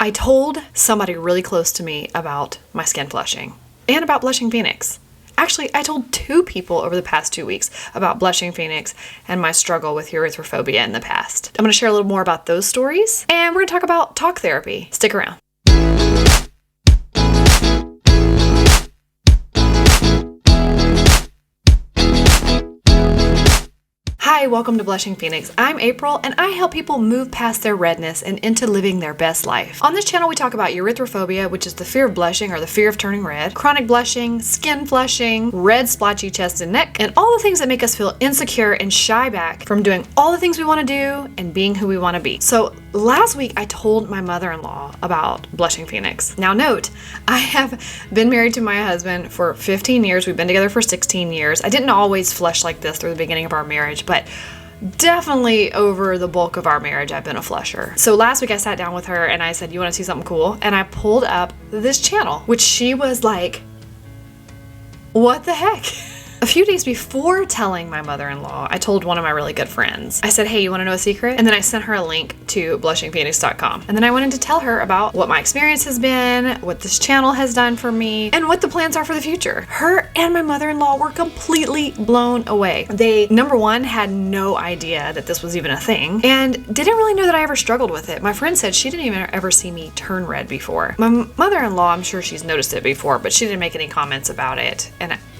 I told somebody really close to me about my skin flushing and about Blushing Phoenix. Actually, I told 2 people over the past 2 weeks about Blushing Phoenix and my struggle with erythrophobia in the past. I'm going to share a little more about those stories, and we're going to talk about talk therapy. Stick around. Hi, welcome to Blushing Phoenix. I'm April, and I help people move past their redness and into living their best life. On this channel, we talk about erythrophobia, which is the fear of blushing or the fear of turning red, chronic blushing, skin flushing, red splotchy chest and neck, and all the things that make us feel insecure and shy back from doing all the things we want to do and being who we want to be. So last week, I told my mother-in-law about Blushing Phoenix. Now note, I have been married to my husband for 15 years. We've been together for 16 years. I didn't always flush like this through the beginning of our marriage, but definitely over the bulk of our marriage, I've been a flusher. So last week I sat down with her and I said, "You want to see something cool?" And I pulled up this channel, which she was like, "What the heck?" A few days before telling my mother-in-law, I told one of my really good friends. I said, "Hey, you want to know a secret?" And then I sent her a link to blushingphoenix.com. And then I went in to tell her about what my experience has been, what this channel has done for me, and what the plans are for the future. Her and my mother-in-law were completely blown away. They, number one, had no idea that this was even a thing and didn't really know that I ever struggled with it. My friend said she didn't even ever see me turn red before. My mother-in-law, I'm sure she's noticed it before, but she didn't make any comments about it.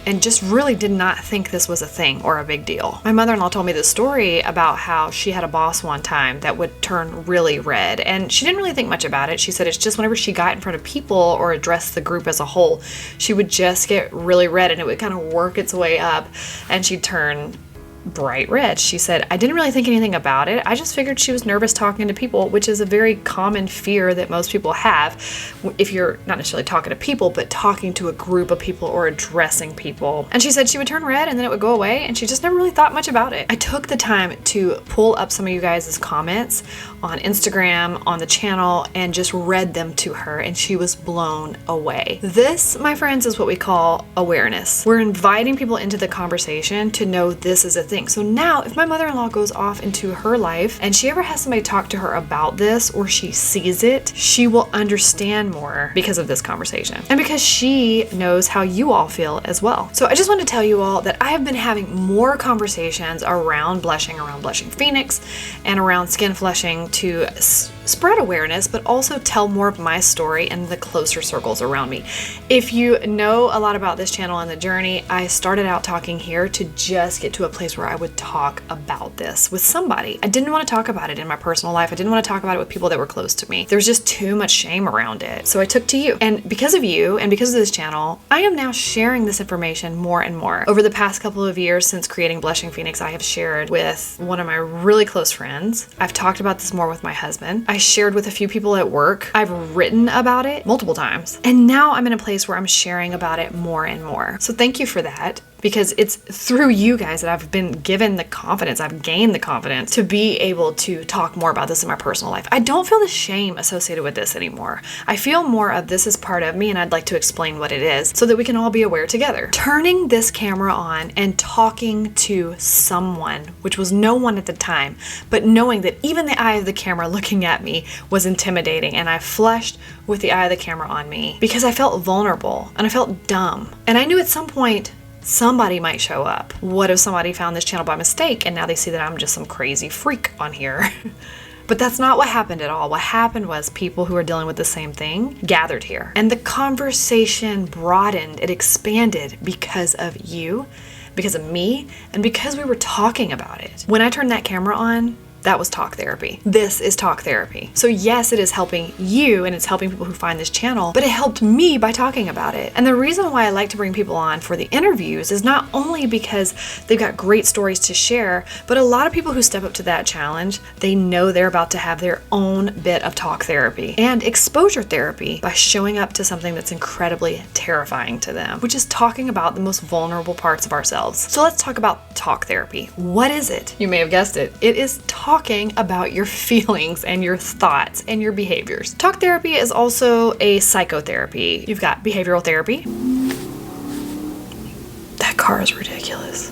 And just really did not think this was a thing or a big deal. My mother-in-law told me this story about how she had a boss one time that would turn really red, and she didn't really think much about it. She said it's just whenever she got in front of people or addressed the group as a whole, she would just get really red and it would kind of work its way up and she'd turn bright red. She said, "I didn't really think anything about it. I just figured she was nervous talking to people," which is a very common fear that most people have if you're not necessarily talking to people, but talking to a group of people or addressing people. And she said she would turn red and then it would go away, and she just never really thought much about it. I took the time to pull up some of you guys' comments on Instagram, on the channel, and just read them to her, and she was blown away. This, my friends, is what we call awareness. We're inviting people into the conversation to know this is a thing. So now, if my mother-in-law goes off into her life and she ever has somebody talk to her about this, or she sees it, she will understand more because of this conversation and because she knows how you all feel as well. So I just want to tell you all that I have been having more conversations around blushing, around Blushing Phoenix, and around skin flushing to spread awareness, but also tell more of my story in the closer circles around me. If you know a lot about this channel and the journey, I started out talking here to just get to a place where I would talk about this with somebody. I didn't want to talk about it in my personal life. I didn't want to talk about it with people that were close to me. There was just too much shame around it. So I took to you. And because of you and because of this channel, I am now sharing this information more and more. Over the past couple of years since creating Blushing Phoenix, I have shared with one of my really close friends. I've talked about this more with my husband. I shared with a few people at work. I've written about it multiple times. And now I'm in a place where I'm sharing about it more and more. So thank you for that, because it's through you guys that I've been given the confidence, I've gained the confidence to be able to talk more about this in my personal life. I don't feel the shame associated with this anymore. I feel more of this is part of me and I'd like to explain what it is so that we can all be aware together. Turning this camera on and talking to someone, which was no one at the time, but knowing that even the eye of the camera looking at me was intimidating, and I flushed with the eye of the camera on me because I felt vulnerable and I felt dumb. And I knew at some point somebody might show up. What if somebody found this channel by mistake and now they see that I'm just some crazy freak on here? But that's not what happened at all. What happened was people who are dealing with the same thing gathered here. And the conversation broadened, it expanded because of you, because of me, and because we were talking about it. When I turned that camera on, that was talk therapy. This is talk therapy. So yes, it is helping you and it's helping people who find this channel, but it helped me by talking about it. And the reason why I like to bring people on for the interviews is not only because they've got great stories to share, but a lot of people who step up to that challenge, they know they're about to have their own bit of talk therapy and exposure therapy by showing up to something that's incredibly terrifying to them, which is talking about the most vulnerable parts of ourselves. So let's talk about talk therapy. What is it? You may have guessed it. It is talking about your feelings and your thoughts and your behaviors. Talk therapy is also a psychotherapy. You've got behavioral therapy. That car is ridiculous.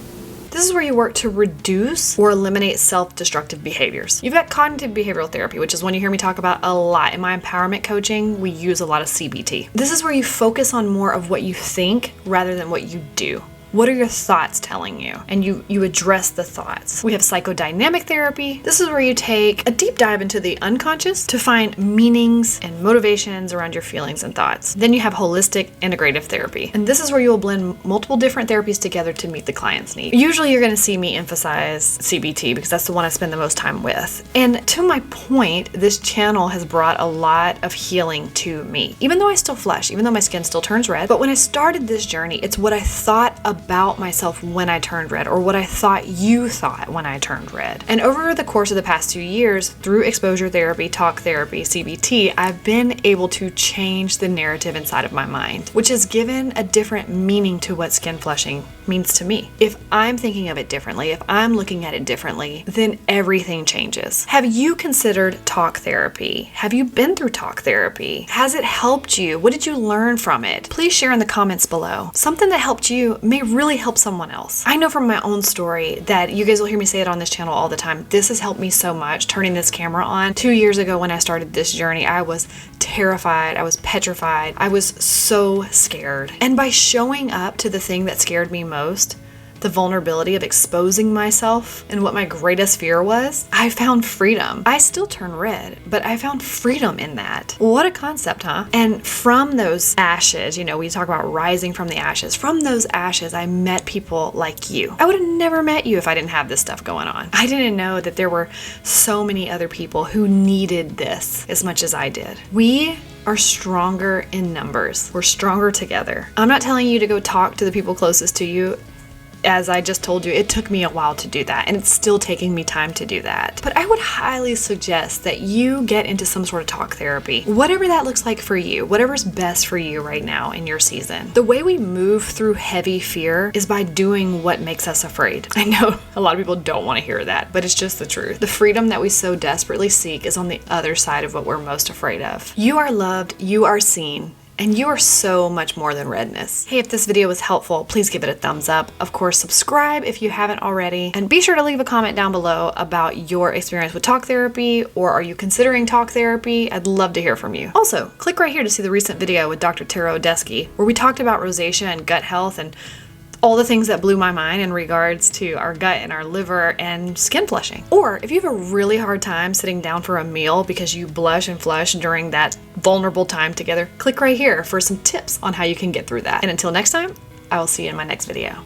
This is where you work to reduce or eliminate self-destructive behaviors. You've got cognitive behavioral therapy, which is one you hear me talk about a lot. In my empowerment coaching, we use a lot of CBT. This is where you focus on more of what you think rather than what you do. What are your thoughts telling you? And you address the thoughts. We have psychodynamic therapy. This is where you take a deep dive into the unconscious to find meanings and motivations around your feelings and thoughts. Then you have holistic integrative therapy. And this is where you will blend multiple different therapies together to meet the client's need. Usually you're going to see me emphasize CBT because that's the one I spend the most time with. And to my point, this channel has brought a lot of healing to me. Even though I still flush, even though my skin still turns red, but when I started this journey, it's what I thought about myself when I turned red, or what I thought you thought when I turned red. And over the course of the past 2 years, through exposure therapy, talk therapy, CBT, I've been able to change the narrative inside of my mind, which has given a different meaning to what skin flushing means to me. If I'm thinking of it differently, if I'm looking at it differently, then everything changes. Have you considered talk therapy? Have you been through talk therapy? Has it helped you? What did you learn from it? Please share in the comments below. Something that helped you may really help someone else. I know from my own story that you guys will hear me say it on this channel all the time. This has helped me so much, turning this camera on. 2 years ago when I started this journey, I was terrified. I was petrified. I was so scared. And by showing up to the thing that scared me most, the vulnerability of exposing myself and what my greatest fear was, I found freedom. I still turn red, but I found freedom in that. What a concept, huh? And from those ashes, we talk about rising from the ashes. From those ashes, I met people like you. I would have never met you if I didn't have this stuff going on. I didn't know that there were so many other people who needed this as much as I did. We are stronger in numbers. We're stronger together. I'm not telling you to go talk to the people closest to you. As I just told you, it took me a while to do that, and it's still taking me time to do that. But I would highly suggest that you get into some sort of talk therapy, whatever that looks like for you, whatever's best for you right now in your season. The way we move through heavy fear is by doing what makes us afraid. I know a lot of people don't want to hear that, but it's just the truth. The freedom that we so desperately seek is on the other side of what we're most afraid of. You are loved, you are seen, and you are so much more than redness. Hey, if this video was helpful, please give it a thumbs up. Of course, subscribe if you haven't already. And be sure to leave a comment down below about your experience with talk therapy, or are you considering talk therapy? I'd love to hear from you. Also, click right here to see the recent video with Dr. Tara Odeski, where we talked about rosacea and gut health and all the things that blew my mind in regards to our gut and our liver and skin flushing. Or if you have a really hard time sitting down for a meal because you blush and flush during that vulnerable time together, click right here for some tips on how you can get through that. And until next time, I will see you in my next video.